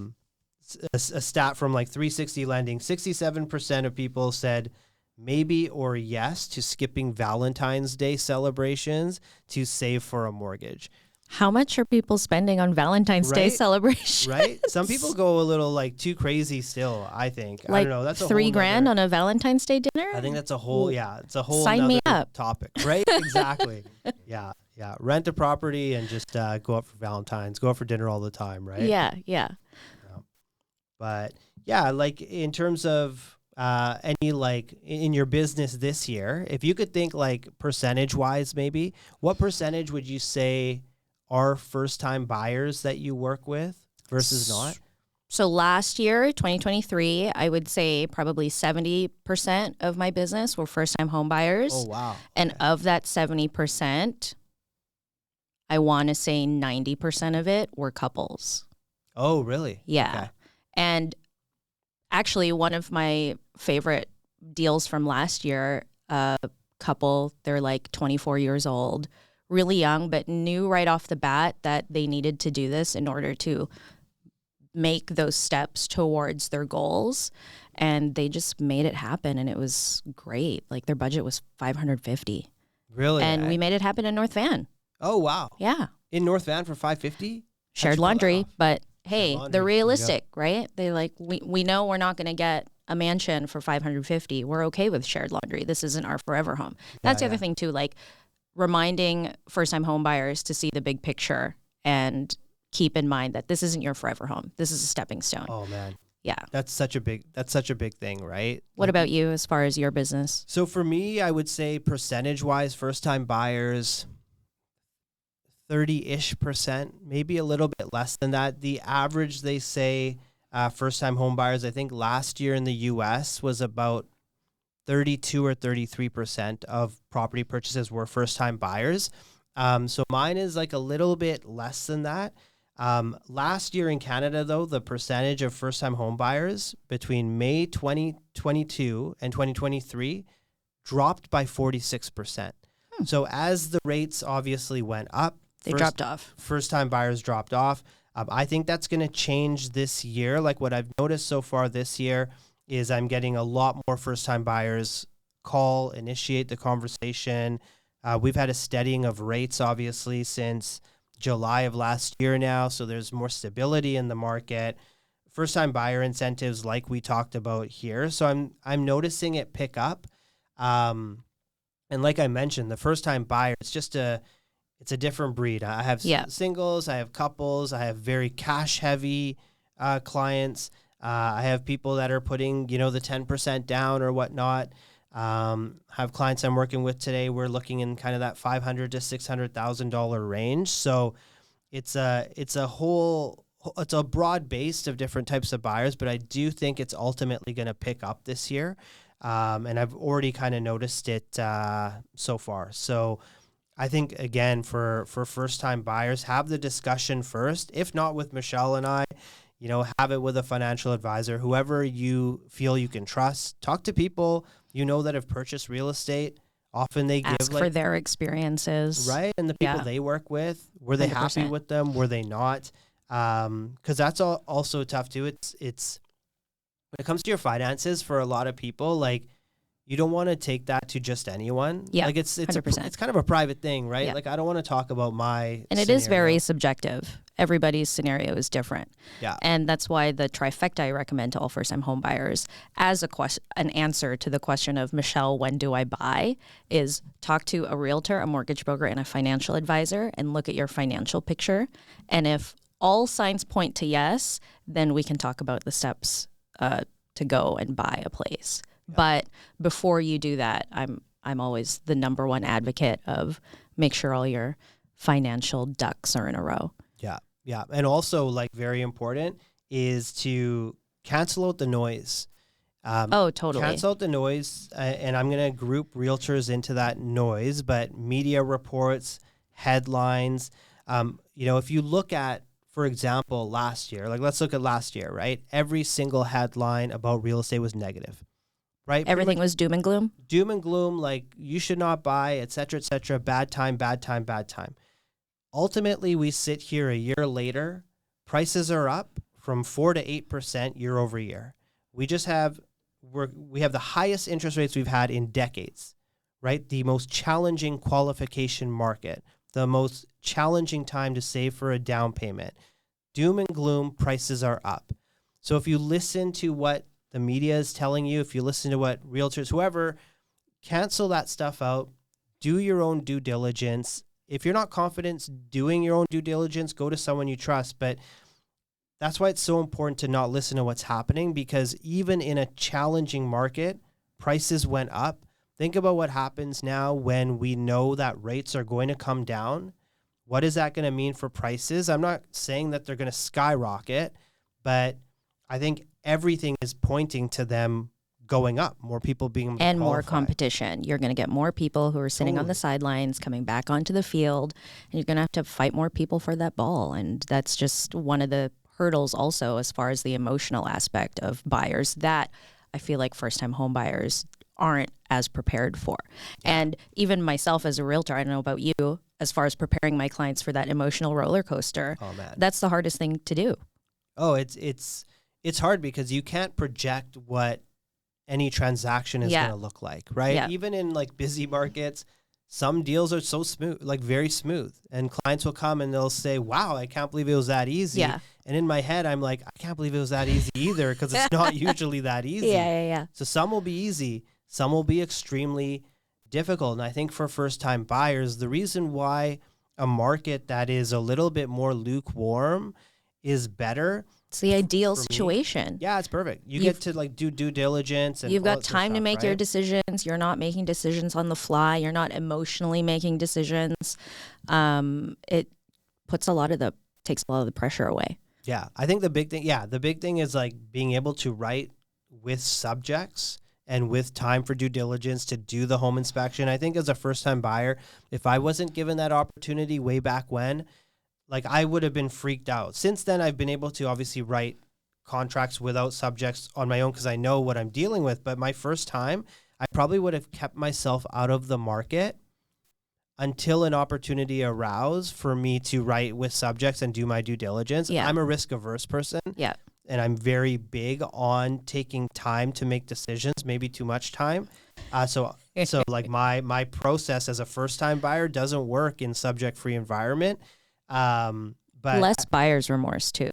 stat from like 360 Lending, 67% of people said maybe or yes to skipping Valentine's Day celebrations to save for a mortgage. How much are people spending on Valentine's Day celebrations? Right? Some people go a little like too crazy still, I think. Like, I don't know. That's a $3,000 on a Valentine's Day dinner? I think that's a whole, it's a whole Sign me up. topic, right? Exactly. Yeah. Rent a property and just go out for Valentine's, go out for dinner all the time, right? Yeah. But yeah, like in terms of any, like in your business this year, if you could think like percentage wise, maybe what percentage would you say are first-time buyers that you work with versus not? So last year, 2023, I would say probably 70% of my business were first-time home buyers. Oh, wow. And Okay. of that 70%, I want to say 90% of it were couples. Oh, really? Yeah. Okay. And actually, one of my favorite deals from last year, a couple, they're like 24 years old, really young, but knew right off the bat that they needed to do this in order to make those steps towards their goals. And they just made it happen. And it was great. Like their budget was $550. Really? And we made it happen in North Van. Oh, wow. Yeah. In North Van for $550? Shared laundry. But hey, laundry. they're realistic, right? They like, we know we're not going to get a mansion for $550. We're okay with shared laundry. This isn't our forever home. That's the other thing too, like reminding first-time home buyers to see the big picture and keep in mind that this isn't your forever home. This is a stepping stone. Oh, man. Yeah. That's such a big thing, right? What about you as far as your business? So for me, I would say percentage-wise, first-time buyers, 30-ish%, maybe a little bit less than that. The average, they say, first-time home buyers, I think last year in the U.S. was about 32 or 33% of property purchases were first-time buyers. So mine is like a little bit less than that. Last year in Canada, though, the percentage of first-time home buyers between May 2022 and 2023 dropped by 46%. So as the rates obviously went up, They dropped off. First-time buyers dropped off. I think that's going to change this year. Like what I've noticed so far this year is I'm getting a lot more first-time buyers call, initiate the conversation. We've had a steadying of rates, obviously, since July of last year now, so there's more stability in the market. First-time buyer incentives, like we talked about here, so I'm noticing it pick up. And like I mentioned, the first-time buyer, it's a different breed. I have singles, I have couples, I have very cash-heavy clients. I have people that are putting, the 10% down or whatnot. Have clients I'm working with today. We're looking in kind of that $500,000 to $600,000 range. So it's a broad base of different types of buyers, but I do think it's ultimately going to pick up this year. And I've already kind of noticed it so far. So I think, again, for first-time buyers, have the discussion first. If not with Michelle and I, have it with a financial advisor, whoever you feel you can trust. Talk to people that have purchased real estate. Often they ask for their experiences. Right, and the people they work with, were they 100%. Happy with them? Were they not? Because that's also tough too. It's when it comes to your finances, for a lot of people, like, you don't want to take that to just anyone. Yeah, like it's 100%. It's kind of a private thing, right? Yeah. Like, I don't want to talk about my and scenario. It is very subjective. Everybody's scenario is different. Yeah. And that's why the trifecta I recommend to all first-time home buyers as an answer to the question of, Michelle, when do I buy, is talk to a realtor, a mortgage broker, and a financial advisor and look at your financial picture. And if all signs point to yes, then we can talk about the steps to go and buy a place. Yeah. But before you do that, I'm always the number one advocate of make sure all your financial ducks are in a row. Yeah. And also, like, very important is to cancel out the noise. Totally. Cancel out the noise. And I'm going to group realtors into that noise, but media reports, headlines. If you look at, for example, last year, like, let's look at last year, right? Every single headline about real estate was negative, right? Everything was doom and gloom. Doom and gloom, like, you should not buy, et cetera, bad time. Ultimately, we sit here a year later, prices are up from 4 to 8% year over year. We have the highest interest rates we've had in decades, right? The most challenging qualification market, the most challenging time to save for a down payment. Doom and gloom, prices are up. So if you listen to what the media is telling you, if you listen to what realtors, whoever, cancel that stuff out, do your own due diligence. If you're not confident doing your own due diligence, go to someone you trust. But that's why it's so important to not listen to what's happening, because even in a challenging market, prices went up. Think about what happens now when we know that rates are going to come down. What is that going to mean for prices? I'm not saying that they're going to skyrocket, but I think everything is pointing to them going up, more people being able to and more qualify. competition. You're going to get more people who are sitting on the sidelines coming back onto the field, and you're going to have to fight more people for that ball. And that's just one of the hurdles also as far as the emotional aspect of buyers that I feel like first-time home buyers aren't as prepared for. And even myself as a realtor, I don't know about you, as far as preparing my clients for that emotional roller coaster, that's the hardest thing to do. Oh, it's hard because you can't project what any transaction is going to look like, right? Yeah. Even in like busy markets, some deals are so smooth, like very smooth, and clients will come and they'll say, wow, I can't believe it was that easy. Yeah. And in my head, I'm like, I can't believe it was that easy either, because it's not usually that easy. Yeah. So some will be easy, some will be extremely difficult. And I think for first-time buyers, the reason why a market that is a little bit more lukewarm is better. It's the ideal situation. Yeah, it's perfect. You get to like do due diligence. And you've all got that time to stuff, make right? your decisions. You're not making decisions on the fly. You're not emotionally making decisions. It takes a lot of the pressure away. Yeah, I think the big thing is like being able to write with subjects and with time for due diligence to do the home inspection. I think as a first-time buyer, if I wasn't given that opportunity way back when, like I would have been freaked out. Since then, I've been able to obviously write contracts without subjects on my own because I know what I'm dealing with. But my first time, I probably would have kept myself out of the market until an opportunity arose for me to write with subjects and do my due diligence. Yeah. I'm a risk-averse person. Yeah. And I'm very big on taking time to make decisions, maybe too much time. So like my process as a first-time buyer doesn't work in subject-free environment. But less buyer's remorse too.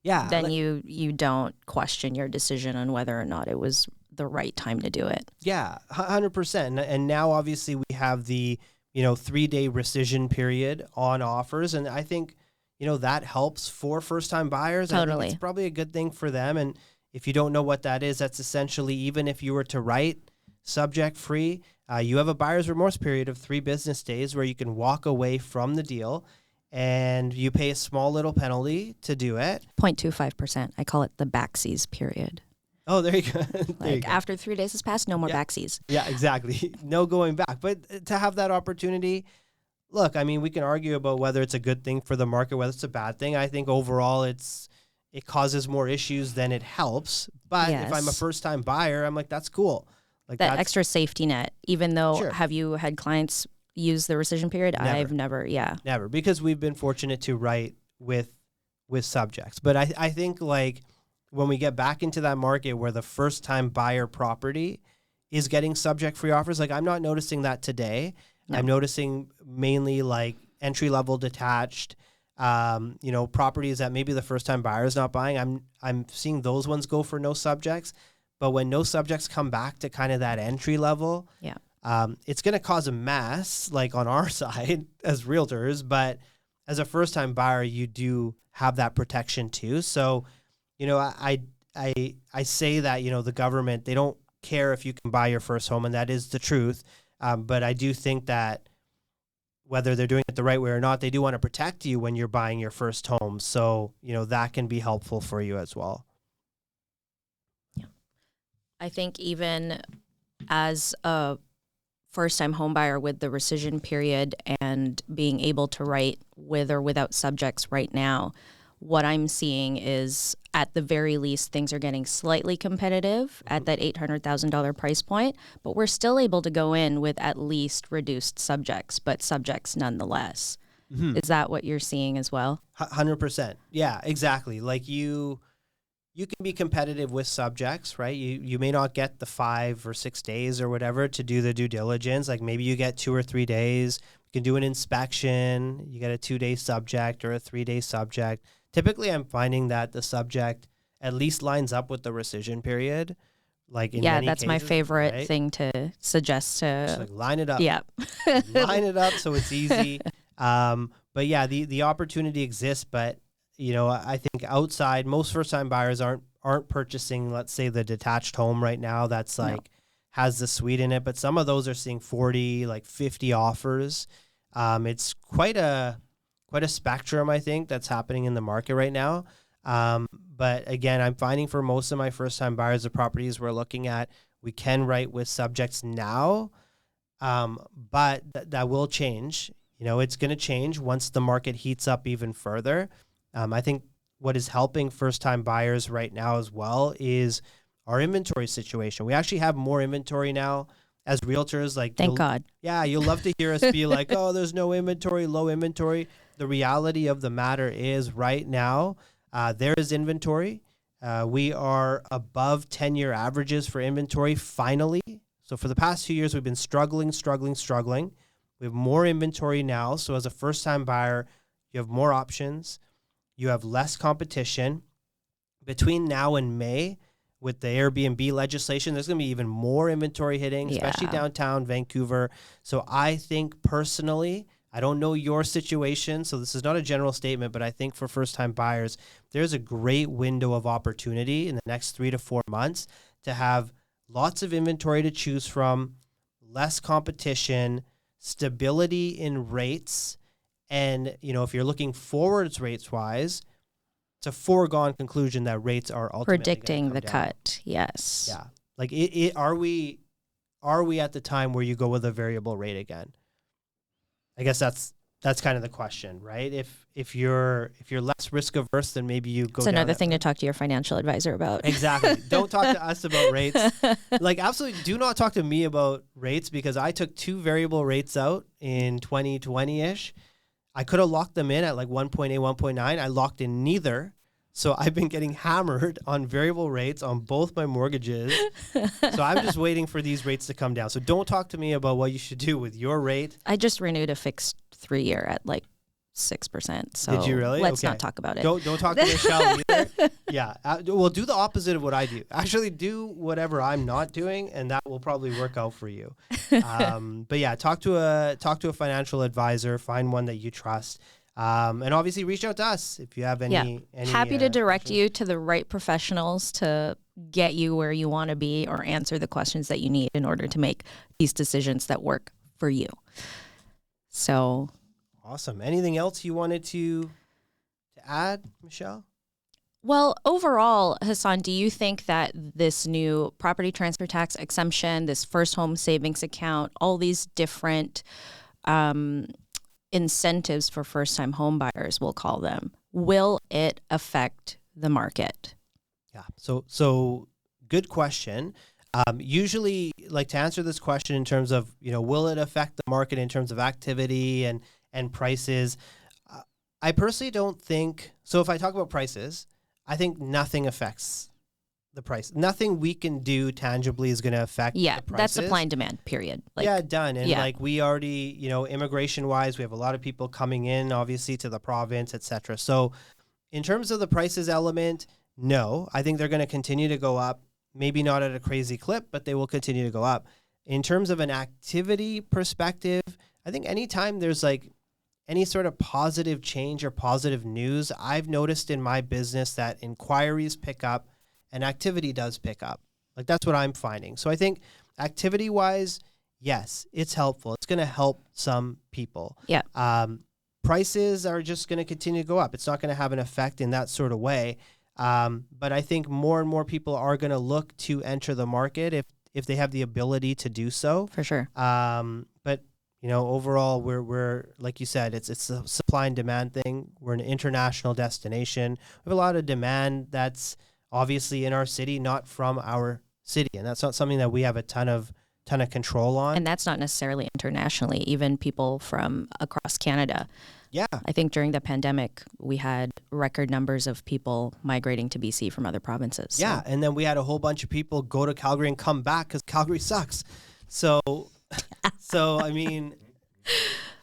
Yeah. Then you don't question your decision on whether or not it was the right time to do it. Yeah, 100%. And now obviously we have the 3-day rescission period on offers, and I think that helps for first-time buyers. Totally. I think it's probably a good thing for them. And if you don't know what that is, that's essentially even if you were to write subject-free, you have a buyer's remorse period of 3 business days where you can walk away from the deal, and you pay a small little penalty to do it. 0.25%. I call it the backsies period. Oh, there you go. After 3 days has passed, no more backsies. Yeah, exactly. No going back. But to have that opportunity, look, I mean, we can argue about whether it's a good thing for the market, whether it's a bad thing. I think overall it causes more issues than it helps. But if I'm a first-time buyer, I'm like, that's cool. Like that extra safety net, even though, Sure. Have you had clients use the rescission period? Never. I've never, Never, because we've been fortunate to write with subjects. But I think like when we get back into that market where the first-time buyer property is getting subject-free offers, like I'm not noticing that today. No. I'm noticing mainly like entry-level detached, properties that maybe the first-time buyer is not buying. I'm seeing those ones go for no subjects. But when no subjects come back to kind of that entry level, it's going to cause a mess, like on our side as realtors. But as a first-time buyer, you do have that protection too. So, I say that the government, they don't care if you can buy your first home, and that is the truth. But I do think that whether they're doing it the right way or not, they do want to protect you when you're buying your first home. So, that can be helpful for you as well. Yeah. I think even as a first-time home buyer with the rescission period and being able to write with or without subjects right now, what I'm seeing is at the very least things are getting slightly competitive at that $800,000 price point, but we're still able to go in with at least reduced subjects, but subjects nonetheless. Mm-hmm. Is that what you're seeing as well? 100%. Yeah, exactly. Like you can be competitive with subjects, right? You may not get the 5 or 6 days or whatever to do the due diligence. Like maybe you get 2 or 3 days. You can do an inspection. You get a 2-day subject or a 3-day subject. Typically, I'm finding that the subject at least lines up with the rescission period. Like in many that's cases, my favorite right? thing to suggest to just like line it up. Yeah, line it up so it's easy. But yeah, the opportunity exists. But I think outside, most first-time buyers aren't purchasing, let's say, the detached home right now. That's has the suite in it. But some of those are seeing 40, like 50 offers. It's quite a spectrum, I think, that's happening in the market right now. But again, I'm finding for most of my first-time buyers, the properties we're looking at, we can write with subjects now, but that will change. It's going to change once the market heats up even further. I think what is helping first-time buyers right now as well is our inventory situation. We actually have more inventory now as realtors. Thank God. Yeah, you'll love to hear us be like, oh, there's no inventory, low inventory. The reality of the matter is right now, there is inventory. We are above 10-year averages for inventory finally. So for the past 2 years, we've been struggling. We have more inventory now. So as a first-time buyer, you have more options. You have less competition. Between now and May, with the Airbnb legislation, there's going to be even more inventory hitting, especially downtown Vancouver. So I think personally, I don't know your situation, so this is not a general statement, but I think for first-time buyers, there's a great window of opportunity in the next 3 to 4 months to have lots of inventory to choose from, less competition, stability in rates, and if you're looking forwards rates-wise, it's a foregone conclusion that rates are ultimately predicting the down. Cut. Yes. Yeah. Like, are we at the time where you go with a variable rate again? I guess that's kind of the question, right? If you're less risk averse, then maybe you go. It's another thing to talk to your financial advisor about. Exactly. Don't talk to us about rates. Absolutely, do not talk to me about rates, because I took 2 variable rates out in 2020-ish. I could have locked them in at 1.8, 1.9. I locked in neither. So I've been getting hammered on variable rates on both my mortgages. So I'm just waiting for these rates to come down. So don't talk to me about what you should do with your rate. I just renewed a fixed 3-year at 6%. So did you really? Let's not talk about it. Don't talk to Michelle either. Yeah. Well, do the opposite of what I do. Actually, do whatever I'm not doing, and that will probably work out for you. But yeah, talk to a financial advisor. Find one that you trust. And obviously reach out to us if you have any happy to direct you to the right professionals to get you where you want to be or answer the questions that you need in order to make these decisions that work for you. So awesome. Anything else you wanted to add, Michelle? Well, overall, Hasan, do you think that this new property transfer tax exemption, this first home savings account, all these different incentives for first-time home buyers, we'll call them, will it affect the market? Yeah. So good question. Usually, to answer this question in terms of, will it affect the market in terms of activity and prices? I personally don't think so. If I talk about prices, I think nothing affects the price. Nothing we can do tangibly is going to affect the prices. That's supply and demand, period. Done. And we already, immigration wise, we have a lot of people coming in, obviously, to the province, et cetera. So in terms of the prices element, no, I think they're going to continue to go up. Maybe not at a crazy clip, but they will continue to go up. In terms of an activity perspective, I think anytime there's any sort of positive change or positive news, I've noticed in my business that inquiries pick up and activity does pick up. That's what I'm finding. So I think activity-wise, yes, it's helpful. It's going to help some people. Yeah. Prices are just going to continue to go up. It's not going to have an effect in that sort of way. But I think more and more people are going to look to enter the market if they have the ability to do so. For sure. But overall, we're like you said, it's a supply and demand thing. We're an international destination. We have a lot of demand that's obviously in our city, not from our city, and that's not something that we have a ton of control on. And that's not necessarily internationally, even people from across Canada. Yeah. I think during the pandemic, we had record numbers of people migrating to BC from other provinces. So. Yeah, and then we had a whole bunch of people go to Calgary and come back because Calgary sucks. So I mean,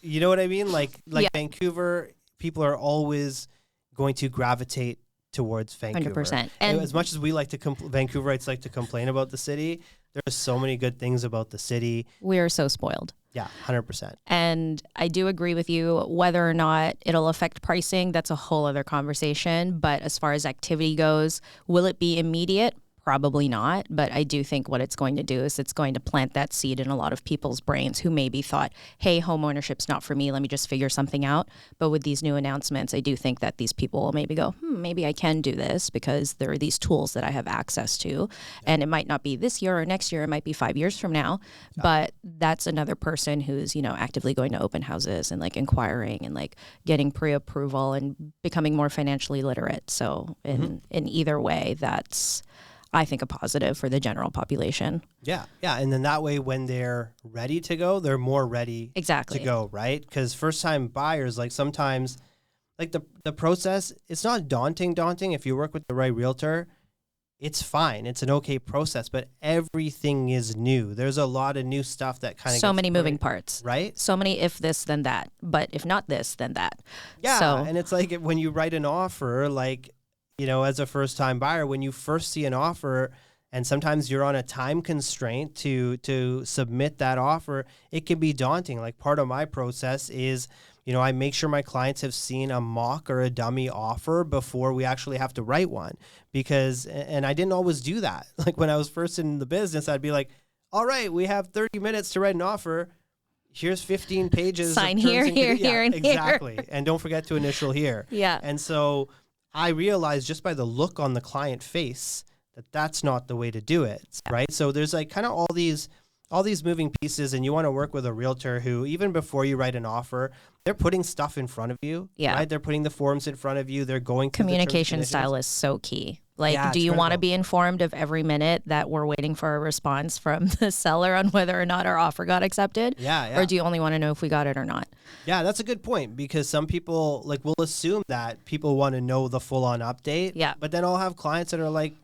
you know what I mean? Vancouver, people are always going to gravitate towards Vancouver. 100%. And as much as we like to Vancouverites like to complain about the city, there's so many good things about the city. We are so spoiled. Yeah, 100%. And I do agree with you. Whether or not it'll affect pricing, that's a whole other conversation. But as far as activity goes, will it be immediate? Probably not, but I do think what it's going to do is it's going to plant that seed in a lot of people's brains who maybe thought, hey, home ownership's not for me, let me just figure something out. But with these new announcements, I do think that these people will maybe go, maybe I can do this because there are these tools that I have access to. And it might not be this year or next year, it might be 5 years from now, but that's another person who's, actively going to open houses and like inquiring and like getting pre-approval and becoming more financially literate. So in either way, that's, I think, a positive for the general population. Yeah. And then that way, when they're ready to go, they're more ready to go, right? Because first-time buyers, like sometimes, like the process, it's not daunting if you work with the right realtor. It's fine. It's an okay process, but everything is new. There's a lot of new stuff that kind of so many moving parts, right? So many if this, then that, but if not this, then that. Yeah, and it's like when you write an offer, like, as a first-time buyer, when you first see an offer, and sometimes you're on a time constraint to submit that offer, it can be daunting. Like part of my process is, I make sure my clients have seen a mock or a dummy offer before we actually have to write one. And I didn't always do that. Like when I was first in the business, I'd be like, all right, we have 30 minutes to write an offer. Here's 15 pages. Sign here, and here. Exactly. And don't forget to initial here. Yeah. And so I realized just by the look on the client face that that's not the way to do it, right? So there's like kind of all these moving pieces, and you want to work with a realtor who, even before you write an offer, they're putting stuff in front of you, right? They're putting the forms in front of you. They're going through communication style is so key. Like, do you want to be informed of every minute that we're waiting for a response from the seller on whether or not our offer got accepted? Yeah. Or do you only want to know if we got it or not? Yeah, that's a good point, because some people will assume that people want to know the full on update. Yeah. But then I'll have clients that are like,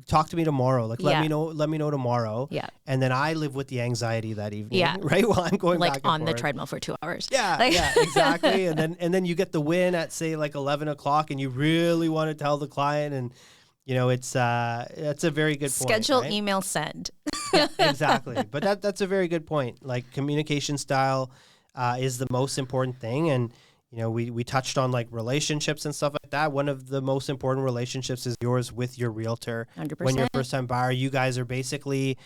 talk to me tomorrow. Like, let me know tomorrow. Yeah. And then I live with the anxiety that evening. Yeah. Right. While I'm going back and on the forth. treadmill for 2 hours. Yeah. Yeah, exactly. and then you get the win at say like 11 o'clock and you really want to tell the client, and it's that's a very good point. Schedule, right? email, send. Yeah, exactly. But that's a very good point. Like communication style is the most important thing. And, we touched on like relationships and stuff like that. One of the most important relationships is yours with your realtor. 100%. When you're a first-time buyer, you guys are basically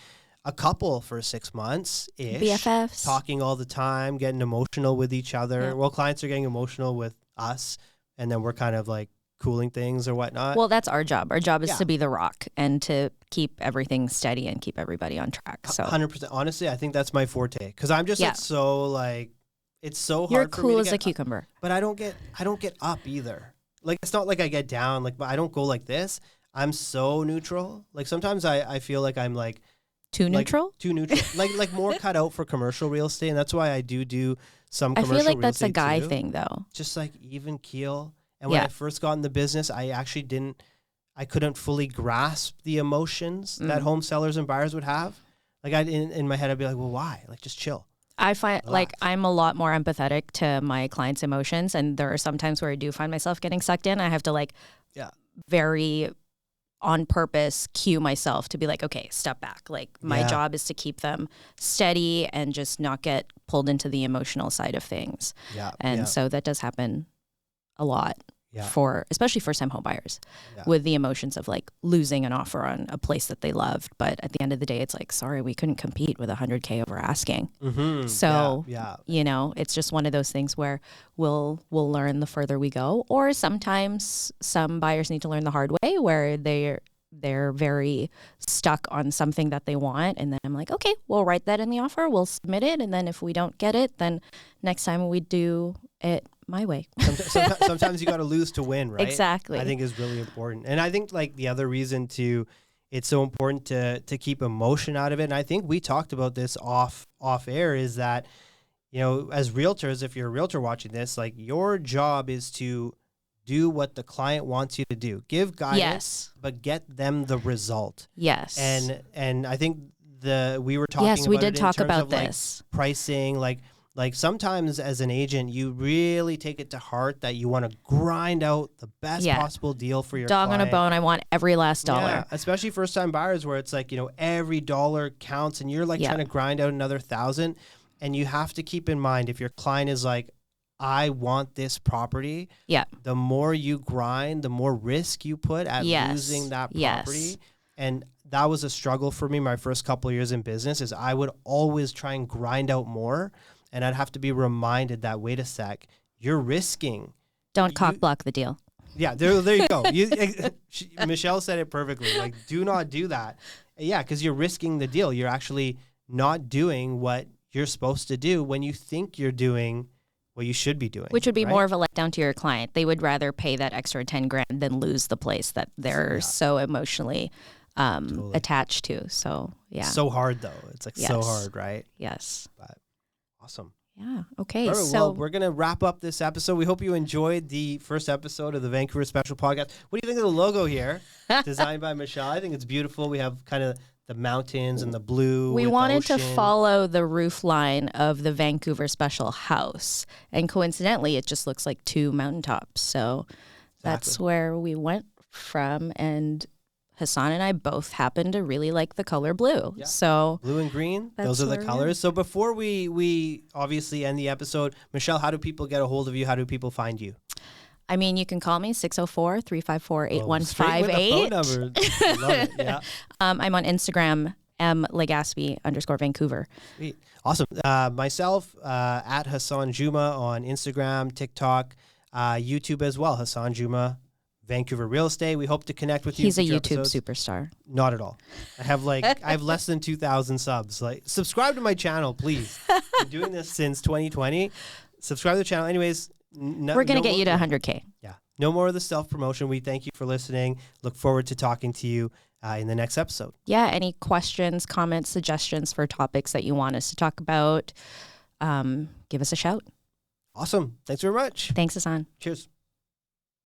a couple for 6 months-ish. BFFs. Talking all the time, getting emotional with each other. Yeah. Well, clients are getting emotional with us, and then we're kind of like cooling things or whatnot. Well, that's our job. Our job is to be the rock and to keep everything steady and keep everybody on track. So 100%. Honestly, I think that's my forte, because I'm just it's so hard. You're for cool me to as get a cucumber. But I don't get up either. Like, it's not like I get down, like, but I don't go like this. I'm so neutral. Like sometimes I feel like I'm like too neutral, like more cut out for commercial real estate. And that's why I do some commercial real estate. I feel like that's a guy thing though. Just like even keel. And when I first got in the business, I actually I couldn't fully grasp the emotions that home sellers and buyers would have. Like in my head, I'd be like, well, why? Like, just chill. I find like I'm a lot more empathetic to my clients' emotions, and there are some times where I do find myself getting sucked in. I have to very on purpose cue myself to be like, okay, step back. Like my job is to keep them steady and just not get pulled into the emotional side of things. Yeah. And so that does happen a lot. Yeah. For especially first-time home buyers with the emotions of like losing an offer on a place that they loved. But at the end of the day, it's like, sorry, we couldn't compete with $100K over asking. Mm-hmm. So, it's just one of those things where we'll learn the further we go. Or sometimes some buyers need to learn the hard way where they're very stuck on something that they want. And then I'm like, okay, we'll write that in the offer. We'll submit it. And then if we don't get it, then next time we do it my way. Sometimes you got to lose to win, right? Exactly. I think is really important. And I think like the other reason it's so important to keep emotion out of it. And I think we talked about this off air is that, as realtors, if you're a realtor watching this, like your job is to do what the client wants you to do. Give guidance, but get them the result. Yes. And I think we were talking yes, about we did it talk in terms about of this. Like pricing, like sometimes as an agent, you really take it to heart that you want to grind out the best possible deal for your dog client. on a bone. I want every last dollar. Yeah, especially first time buyers where it's like, every dollar counts and you're like trying to grind out another 1,000. And you have to keep in mind, if your client is like, I want this property. Yeah. The more you grind, the more risk you put at losing that property. And that was a struggle for me my first couple of years in business is I would always try and grind out more. And I'd have to be reminded that, wait a sec, you're risking. Don't cock block the deal. Yeah, there you go. Michelle said it perfectly. Like, do not do that. Yeah, because you're risking the deal. You're actually not doing what you're supposed to do when you think you're doing what you should be doing. Which would be right? more of a letdown to your client. They would rather pay that extra 10 grand than lose the place that they're so emotionally Totally. attached to. So, yeah. So hard, though. It's like so Yes. hard, right? Yes. But awesome. Yeah. Okay. All right, So well, we're going to wrap up this episode. We hope you enjoyed the first episode of the Vancouver Special Podcast. What do you think of the logo here? Designed by Michelle. I think it's beautiful. We have kind of the mountains and the blue. we with the wanted to ocean. follow the roof line of the Vancouver Special House. And coincidentally, it just looks like two mountaintops. So that's where we went from. And Hasan and I both happen to really like the color blue. Yeah. So Blue and green, That's those are the where we colors. So before we obviously end the episode, Michelle, how do people get a hold of you? How do people find you? I mean, you can call me 604-354-8158. Straight with the phone number. Love it. Yeah. I'm on Instagram, Legaspi_Vancouver. Sweet. Awesome. Myself, at Hasan Juma on Instagram, TikTok, YouTube as well. Hasan Juma, Vancouver Real Estate. We hope to connect with you. He's a in future YouTube episodes. superstar. Not at all. I have less than 2,000 subs. Like, subscribe to my channel, please. I've been doing this since 2020. Subscribe to the channel. Anyways, We're going to get you to 100K. Yeah. No more of the self-promotion. We thank you for listening. Look forward to talking to you in the next episode. Yeah. Any questions, comments, suggestions for topics that you want us to talk about, give us a shout. Awesome. Thanks very much. Thanks, Hasan. Cheers.